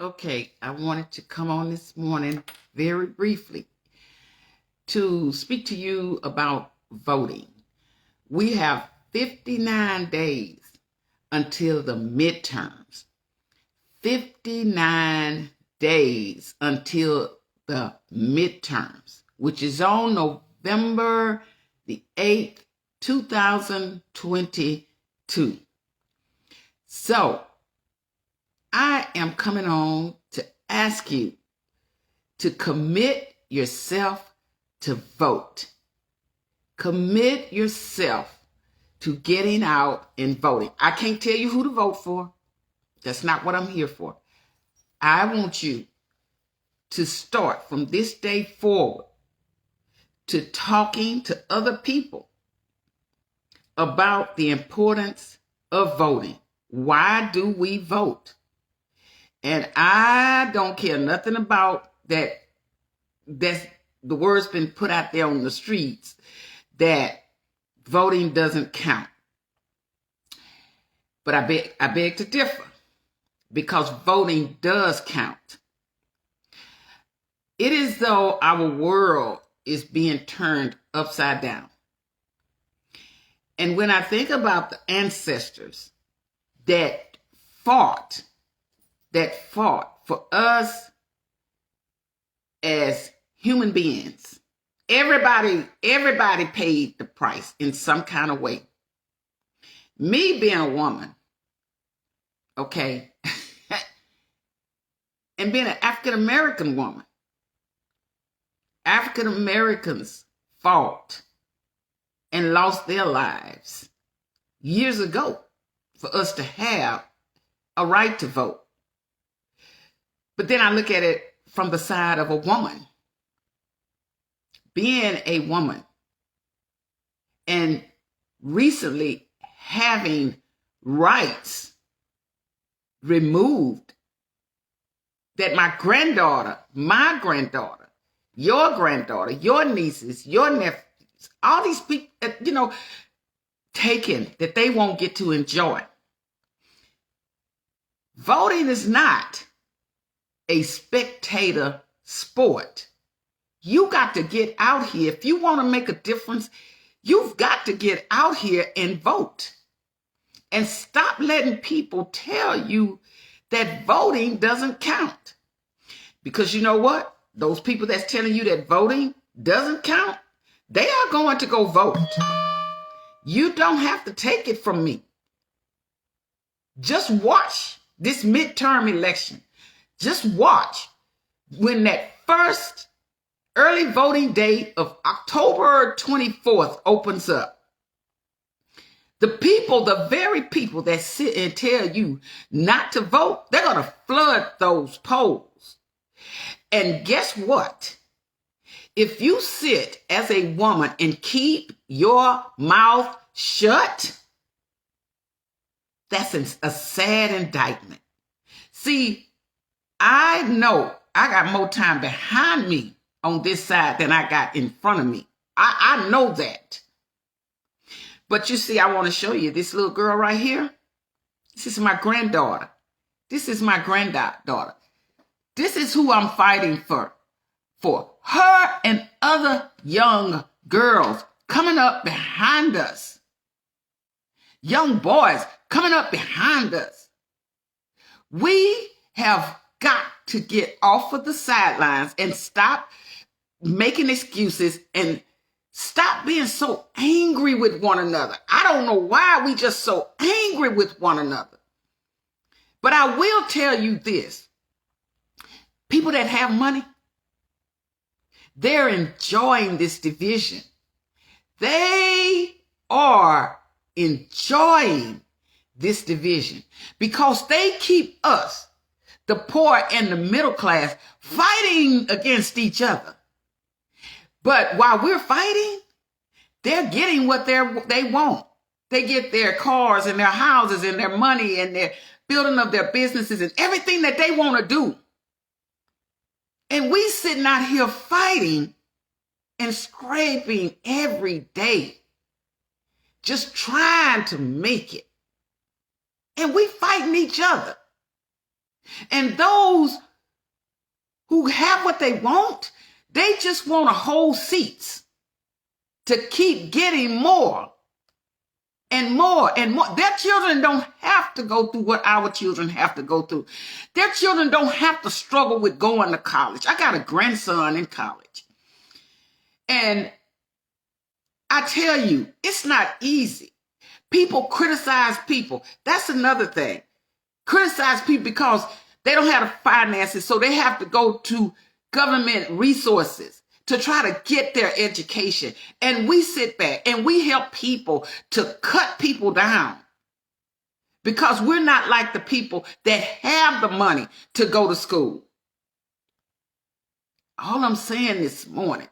Okay, I wanted to come on this morning very briefly to speak to you about voting. We have 59 days until the midterms. 59 days until the midterms, which is on November the 8th, 2022. So, I am coming on to ask you to commit yourself to vote. Commit yourself to getting out and voting. I can't tell you who to vote for. That's not what I'm here for. I want you to start from this day forward to talking to other people about the importance of voting. Why do we vote? And I don't care nothing about that. That's the word's been put out there on the streets that voting doesn't count. But I beg to differ, because voting does count. It is though our world is being turned upside down. And when I think about the ancestors that fought for us as human beings, everybody paid the price in some kind of way. Me being a woman, okay, and being an African American woman, African Americans fought and lost their lives years ago for us to have a right to vote. But then I look at it from the side of a woman. Being a woman and recently having rights removed that my granddaughter, your nieces, your nephews, all these people, taken, that they won't get to enjoy. Voting is not a spectator sport. You got to get out here. If you want to make a difference, you've got to get out here and vote. And stop letting people tell you that voting doesn't count. Because you know what? Those people that's telling you that voting doesn't count, they are going to go vote. You don't have to take it from me. Just watch this midterm election. Just watch when that first early voting date of October 24th opens up. The very people that sit and tell you not to vote, they're going to flood those polls. And guess what? If you sit as a woman and keep your mouth shut, that's a sad indictment. See, I know I got more time behind me on this side than I got in front of me. I know that. But you see, I want to show you this little girl right here. This is my granddaughter. This is my granddaughter. This is who I'm fighting for. For her and other young girls coming up behind us. Young boys coming up behind us. We have got to get off of the sidelines and stop making excuses and stop being so angry with one another. I don't know why we just so angry with one another. But I will tell you this. People that have money, they're enjoying this division. They are enjoying this division because they keep us, the poor and the middle class, fighting against each other. But while we're fighting, they're getting what they want. They get their cars and their houses and their money and their building of their businesses and everything that they want to do. And we sitting out here fighting and scraping every day, just trying to make it. And we fighting each other. And those who have what they want, they just want to hold seats to keep getting more and more and more. Their children don't have to go through what our children have to go through. Their children don't have to struggle with going to college. I got a grandson in college. And I tell you, it's not easy. People criticize people. That's another thing. Criticize people because they don't have the finances, so they have to go to government resources to try to get their education. And we sit back and we help people to cut people down because we're not like the people that have the money to go to school. All I'm saying this morning,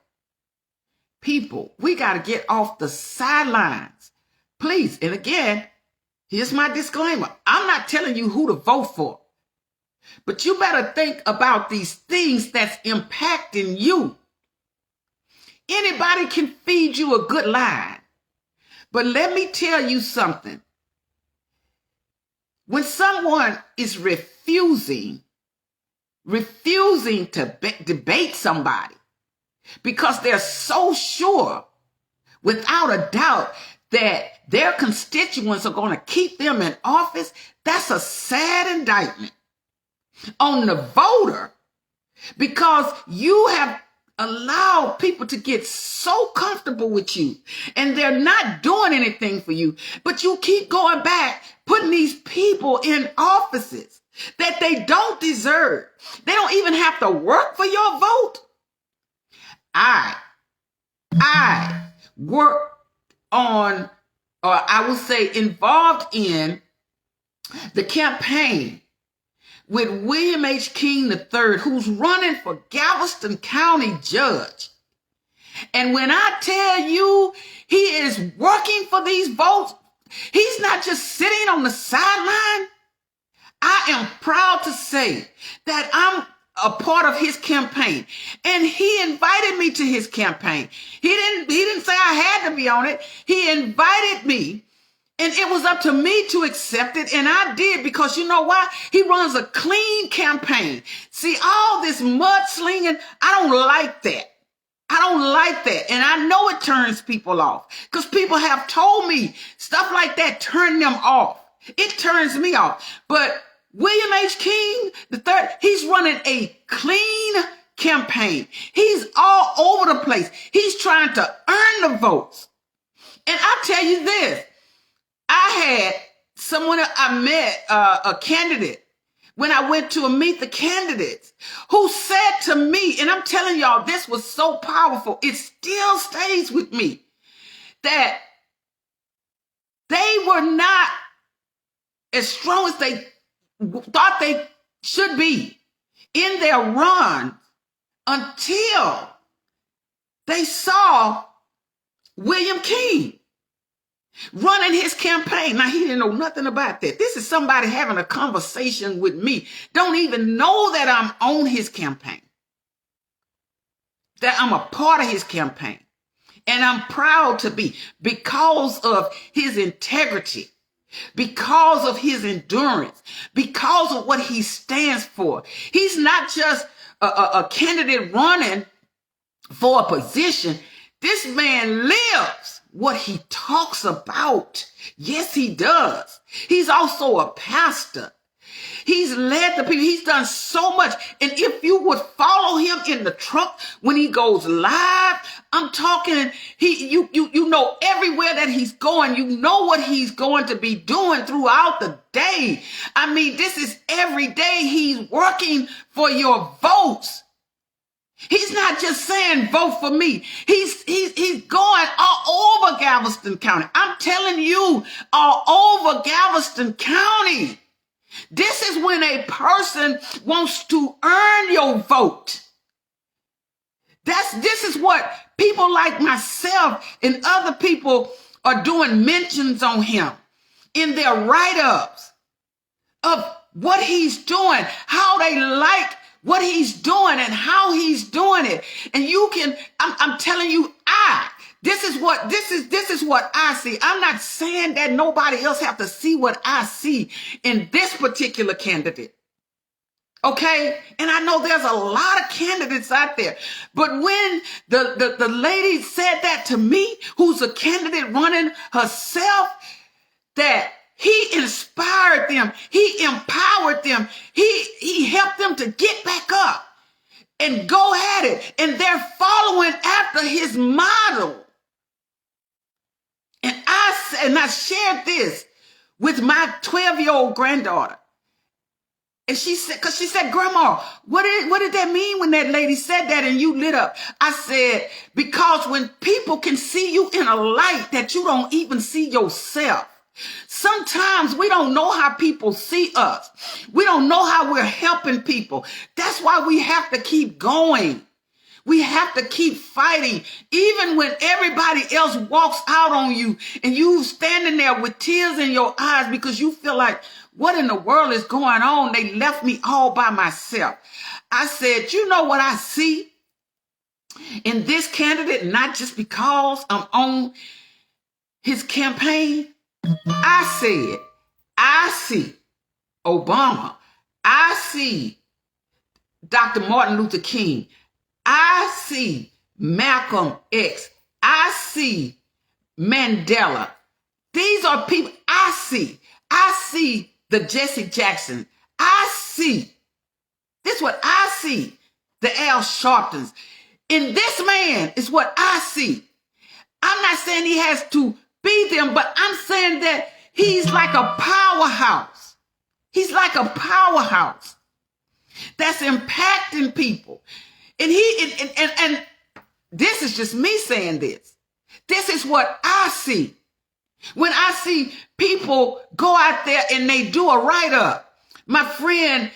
people, we got to get off the sidelines. Please, and again, here's my disclaimer. I'm not telling you who to vote for. But you better think about these things that's impacting you. Anybody can feed you a good line. But let me tell you something. When someone is refusing to debate somebody because they're so sure, without a doubt, that their constituents are going to keep them in office, that's a sad indictment on the voter, because you have allowed people to get so comfortable with you and they're not doing anything for you, but you keep going back, putting these people in offices that they don't deserve. They don't even have to work for your vote. I work on, or I will say involved in, the campaign with William H. King III, who's running for Galveston County Judge. And when I tell you he is working for these votes, he's not just sitting on the sideline. I am proud to say that I'm a part of his campaign, and he invited me to his campaign. He didn't say I had to be on it. He invited me, and it was up to me to accept it, and I did, because you know why? He runs a clean campaign. See, all this mudslinging, I don't like that. I don't like that, and I know it turns people off, because people have told me stuff like that turn them off. It turns me off. But William H. King III, he's running a clean campaign. He's all over the place. He's trying to earn the votes. And I tell you this, I had someone I met, a candidate, when I went to meet the candidates, who said to me, and I'm telling y'all, this was so powerful, it still stays with me, that they were not as strong as they thought they should be in their run until they saw William King running his campaign. Now, he didn't know nothing about that. This is somebody having a conversation with me, don't even know that I'm on his campaign, that I'm a part of his campaign. And I'm proud to be, because of his integrity, because of his endurance, because of what he stands for. He's not just a candidate running for a position. This man lives what he talks about. Yes, he does. He's also a pastor. He's led the people. He's done so much. And if you would follow him in the truck when he goes live, I'm talking, you know everywhere that he's going, you know what he's going to be doing throughout the day. I mean, this is every day he's working for your votes. He's not just saying vote for me. He's going all over Galveston County. I'm telling you, all over Galveston County. This is when a person wants to earn your vote. This is what people like myself and other people are doing mentions on him in their write-ups of what he's doing, how they like what he's doing and how he's doing it. And you can, I'm telling you, this is what I see. I'm not saying that nobody else have to see what I see in this particular candidate. Okay? And I know there's a lot of candidates out there. But when the lady said that to me, who's a candidate running herself, that he inspired them, he empowered them, he helped them to get back up and go at it. And they're following after his model. And I shared this with my 12-year-old granddaughter. And she said, because she said, Grandma, what did that mean when that lady said that and you lit up? I said, because when people can see you in a light that you don't even see yourself, sometimes we don't know how people see us. We don't know how we're helping people. That's why we have to keep going. We have to keep fighting. Even when everybody else walks out on you and you standing there with tears in your eyes because you feel like, what in the world is going on? They left me all by myself. I said, you know what I see in this candidate, not just because I'm on his campaign? I see Obama. I see Dr. Martin Luther King. I see Malcolm X. I see Mandela. These are people I see. I see the Jesse Jackson. I see. This is what I see. The Al Sharptons. In this man is what I see. I'm not saying he has to be them, but I'm saying that he's like a powerhouse. He's like a powerhouse that's impacting people. And and this is just me saying this. This is what I see. When I see people go out there and they do a write-up. My friend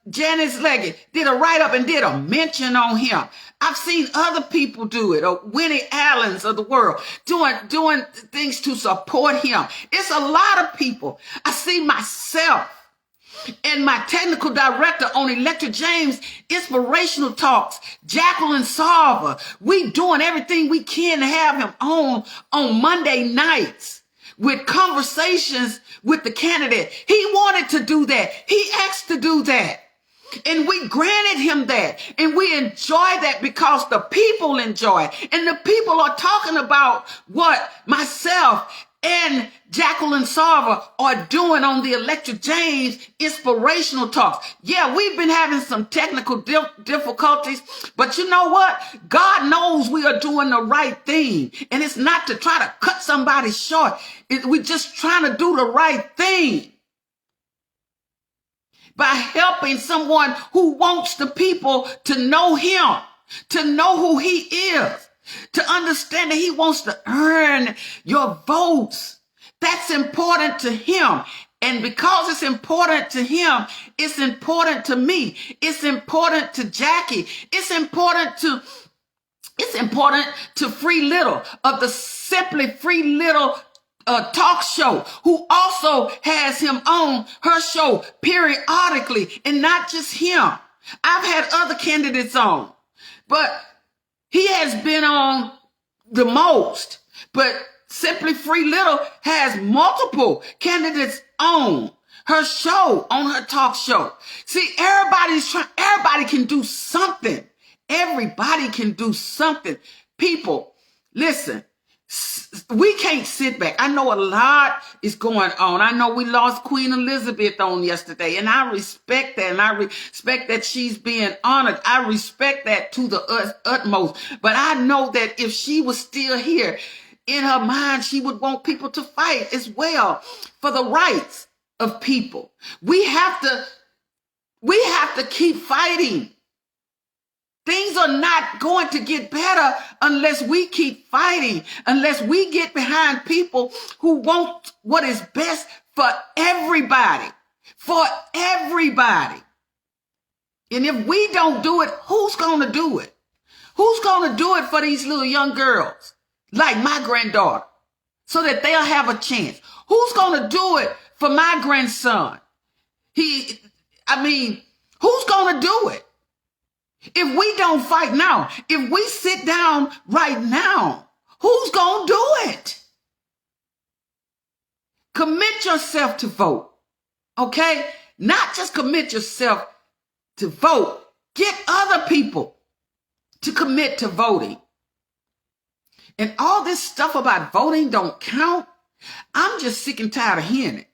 Janice Leggett did a write-up and did a mention on him. I've seen other people do it, or Winnie Allens of the world, doing things to support him. It's a lot of people. I see myself and my technical director on Electra James Inspirational Talks, Jacqueline Sarver. We doing everything we can to have him on Monday nights with conversations with the candidate. He wanted to do that. He asked to do that. And we granted him that. And we enjoy that because the people enjoy it. And the people are talking about what myself and Jacqueline Sarver are doing on the Electra James Inspirational Talks. Yeah, we've been having some technical difficulties, but you know what? God knows we are doing the right thing. And it's not to try to cut somebody short. We're just trying to do the right thing by helping someone who wants the people to know him, to know who he is, to understand that he wants to earn your votes. That's important to him. And because it's important to him, it's important to me. It's important to Jackie. It's important to Free Little of the Simply Free Little talk show, who also has him on her show periodically, and not just him. I've had other candidates on, but he has been on the most. But Simply Free Little has multiple candidates on her show, on her talk show. See, everybody can do something. Everybody can do something. People, listen, we can't sit back. I know a lot is going on. I know we lost Queen Elizabeth on yesterday, and I respect that, and I respect that she's being honored. I respect that to the utmost. But I know that if she was still here, in her mind, she would want people to fight as well for the rights of people. We have to keep fighting. Things are not going to get better unless we keep fighting, unless we get behind people who want what is best for everybody, for everybody. And if we don't do it, who's going to do it? Who's going to do it for these little young girls like my granddaughter so that they'll have a chance? Who's going to do it for my grandson? Who's going to do it? If we don't fight now, if we sit down right now, who's going to do it? Commit yourself to vote, okay? Not just commit yourself to vote. Get other people to commit to voting. And all this stuff about voting don't count. I'm just sick and tired of hearing it,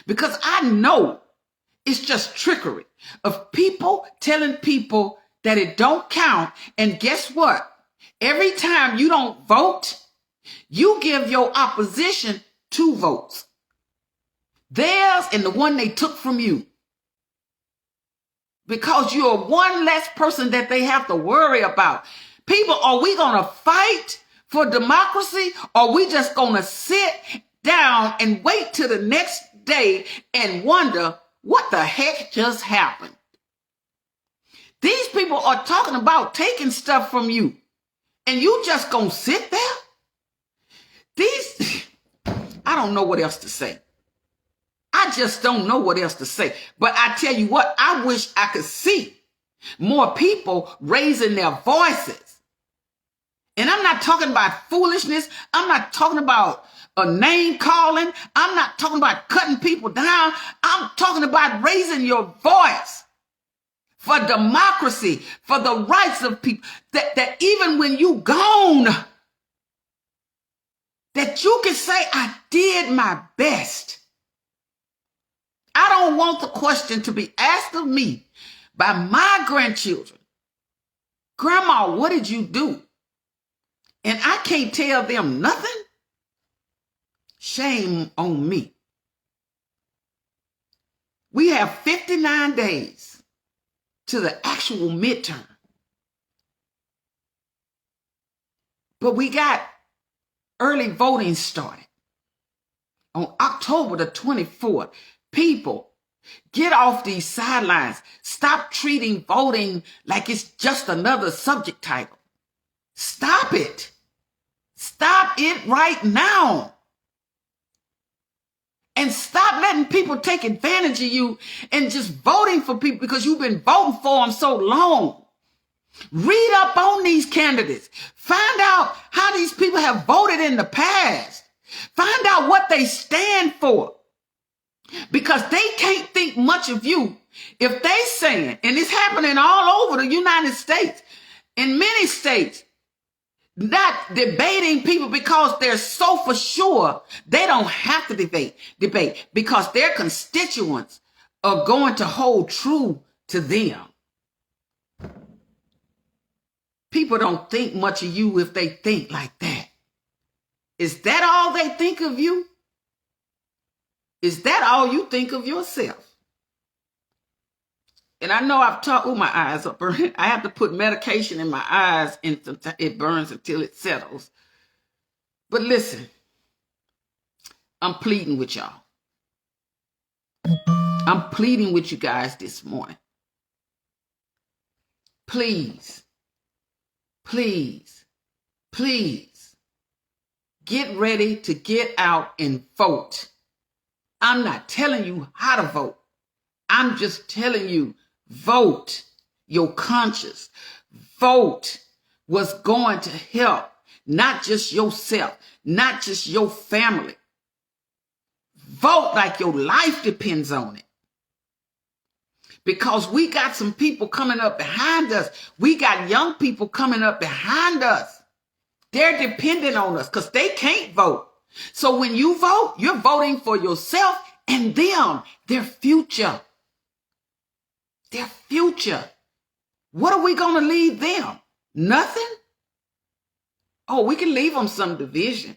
because I know it's just trickery of people telling people that it don't count. And guess what? Every time you don't vote, you give your opposition 2 votes. Theirs and the one they took from you. Because you're one less person that they have to worry about. People, are we going to fight for democracy, or are we just going to sit down and wait till the next day and wonder what the heck just happened? These people are talking about taking stuff from you, and you just going to sit there? I don't know what else to say. I just don't know what else to say. But I tell you what, I wish I could see more people raising their voices. And I'm not talking about foolishness. I'm not talking about a name calling. I'm not talking about cutting people down. I'm talking about raising your voice for democracy, for the rights of people. That even when you gone, that you can say, I did my best. I don't want the question to be asked of me by my grandchildren. Grandma, what did you do? And I can't tell them nothing. Shame on me. We have 59 days to the actual midterm. But we got early voting started on October the 24th. People, get off these sidelines. Stop treating voting like it's just another subject title. Stop it. Stop it right now. And stop letting people take advantage of you and just voting for people because you've been voting for them so long. Read up on these candidates. Find out how these people have voted in the past. Find out what they stand for. Because they can't think much of you if they saying, and it's happening all over the United States, in many states, not debating people because they're so for sure they don't have to debate because their constituents are going to hold true to them. People don't think much of you if they think like that. Is that all they think of you? Is that all you think of yourself? And I know I've talked, my eyes are burning. I have to put medication in my eyes and it burns until it settles. But listen, I'm pleading with y'all. I'm pleading with you guys this morning. Please, please, please get ready to get out and vote. I'm not telling you how to vote. I'm just telling you, vote your conscience. Vote what's going to help, not just yourself, not just your family. Vote like your life depends on it. Because we got some people coming up behind us. We got young people coming up behind us. They're dependent on us because they can't vote. So when you vote, you're voting for yourself and them, their future. Their future. What are we going to leave them? Nothing? Oh, we can leave them some division.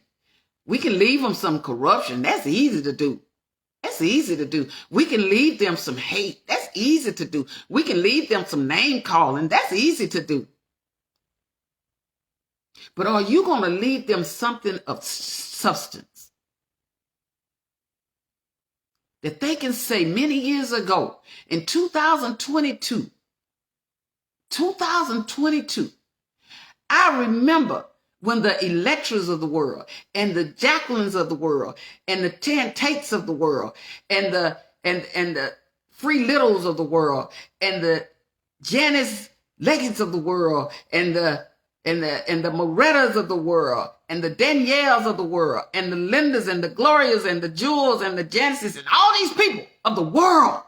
We can leave them some corruption. That's easy to do. That's easy to do. We can leave them some hate. That's easy to do. We can leave them some name calling. That's easy to do. But are you going to leave them something of substance that they can say many years ago in 2022, I remember when the Electras of the world and the Jacquelines of the world and the Tan Tates of the world and the Free Littles of the world and the Janice Leggett's of the world and the Morettas of the world and the Danielles of the world and the Lindas and the Glorias and the Jules and the Janices and all these people of the world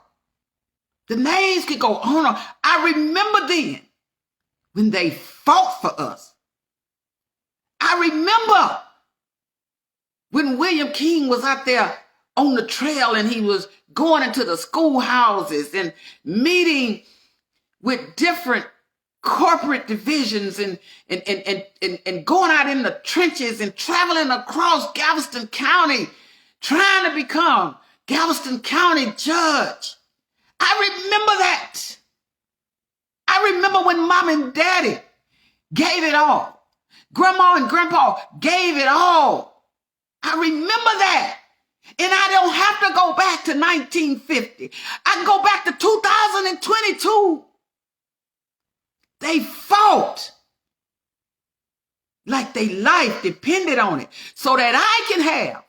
The names could go on. I remember then when they fought for us. I remember when William King was out there on the trail and he was going into the schoolhouses and meeting with different corporate divisions and going out in the trenches and traveling across Galveston County, trying to become Galveston County judge. I remember that. I remember when mom and daddy gave it all. Grandma and grandpa gave it all. I remember that. And I don't have to go back to 1950. I can go back to 2022. They fought like their life depended on it so that I can have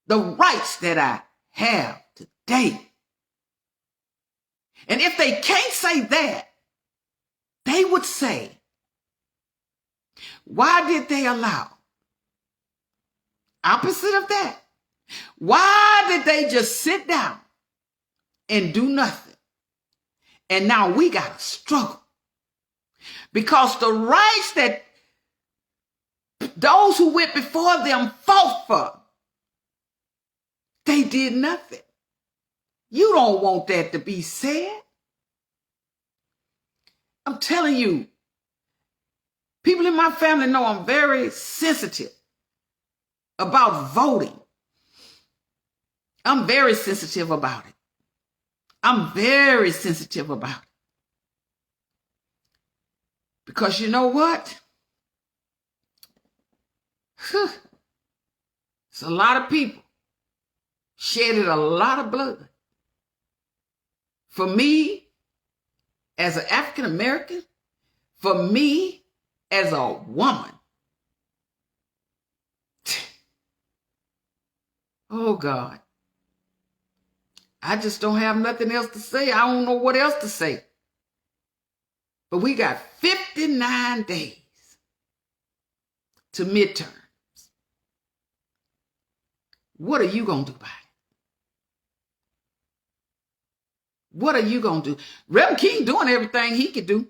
the rights that I have today. And if they can't say that, they would say, why did they allow? Opposite of that. Why did they just sit down and do nothing? And now we got to struggle. Because the rights that those who went before them fought for, they did nothing. You don't want that to be said. I'm telling you, people in my family know I'm very sensitive about voting. I'm very sensitive about it. I'm very sensitive about it. Because you know what? It's a lot of people shedded a lot of blood. For me, as an African American, for me, as a woman, oh God, I just don't have nothing else to say. I don't know what else to say. But we got 59 days to midterms. What are you going to do about it? What are you going to do? Reverend King doing everything he could do.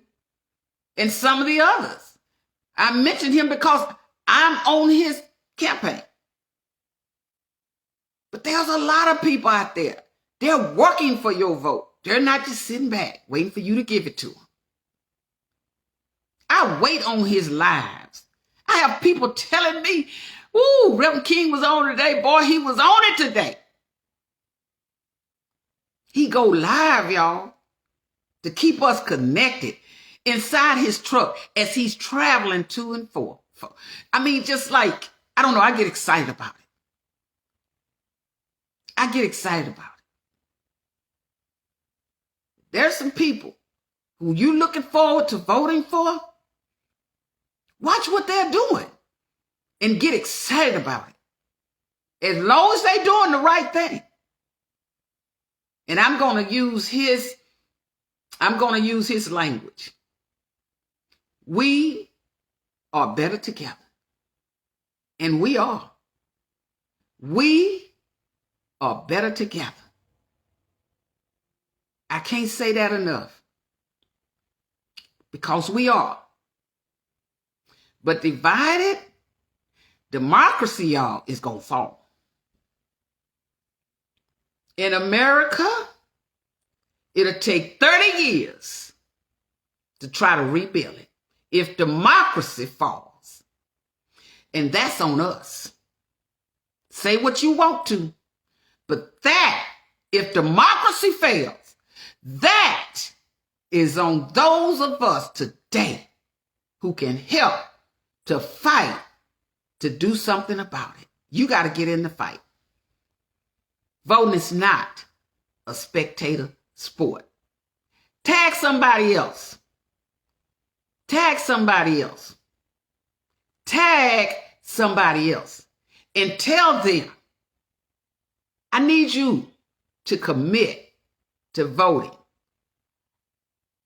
And some of the others. I mentioned him because I'm on his campaign. But there's a lot of people out there. They're working for your vote. They're not just sitting back waiting for you to give it to them. I wait on his lives. I have people telling me, ooh, Reverend King was on today. Boy, he was on it today. He go live, y'all, to keep us connected inside his truck as he's traveling to and fro. I mean, just like, I don't know, I get excited about it. I get excited about it. There's some people who you looking forward to voting for. Watch what they're doing and get excited about it. As long as they're doing the right thing. And I'm going to use his language. We are better together. And we are. We are better together. I can't say that enough. Because we are. But divided, democracy, y'all, is going to fall. In America, it'll take 30 years to try to rebuild it if democracy falls. And that's on us. Say what you want to, but that, if democracy fails, that is on those of us today who can help to fight to do something about it. You got to get in the fight. Voting is not a spectator sport. Tag somebody else. Tag somebody else. Tag somebody else. And tell them, I need you to commit to voting.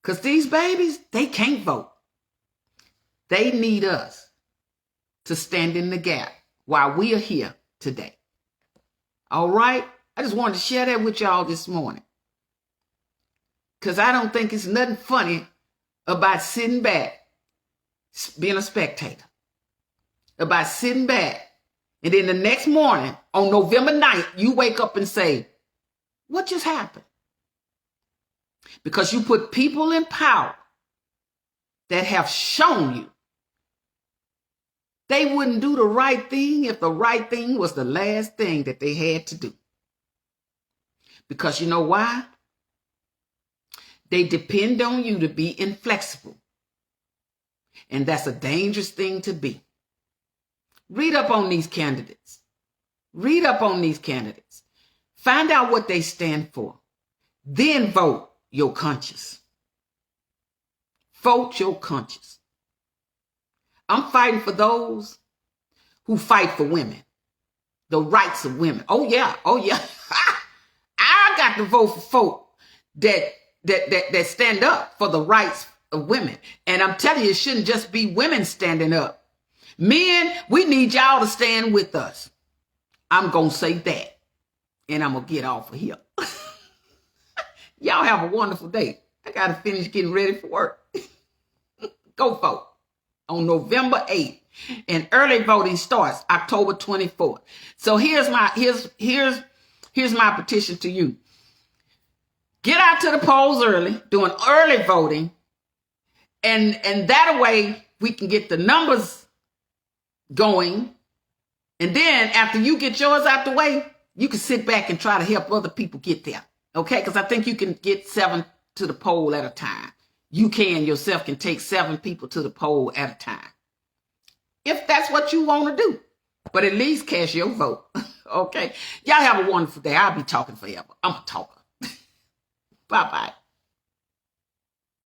Because these babies, they can't vote. They need us to stand in the gap while we are here today. All right? I just wanted to share that with y'all this morning. Because I don't think it's nothing funny about sitting back, being a spectator, about sitting back, and then the next morning on November 9th, you wake up and say, what just happened? Because you put people in power that have shown you they wouldn't do the right thing if the right thing was the last thing that they had to do. Because you know why? They depend on you to be inflexible. And that's a dangerous thing to be. Read up on these candidates. Read up on these candidates. Find out what they stand for. Then vote your conscience. Vote your conscience. I'm fighting for those who fight for women. The rights of women. Oh yeah. Oh yeah. I got to vote for folk that stand up for the rights of women. And I'm telling you, it shouldn't just be women standing up. Men, we need y'all to stand with us. I'm going to say that. And I'm going to get off of here. Y'all have a wonderful day. I got to finish getting ready for work. Go vote on November 8th. And early voting starts October 24th. So here's my petition to you. Get out to the polls early, doing early voting, and that way we can get the numbers going. And then after you get yours out the way, you can sit back and try to help other people get there. Okay? Because I think you can get 7 to the poll at a time. You yourself can take 7 people to the poll at a time. If that's what you want to do. But at least cast your vote. Okay? Y'all have a wonderful day. I'll be talking forever. I'm a talker. Bye-bye.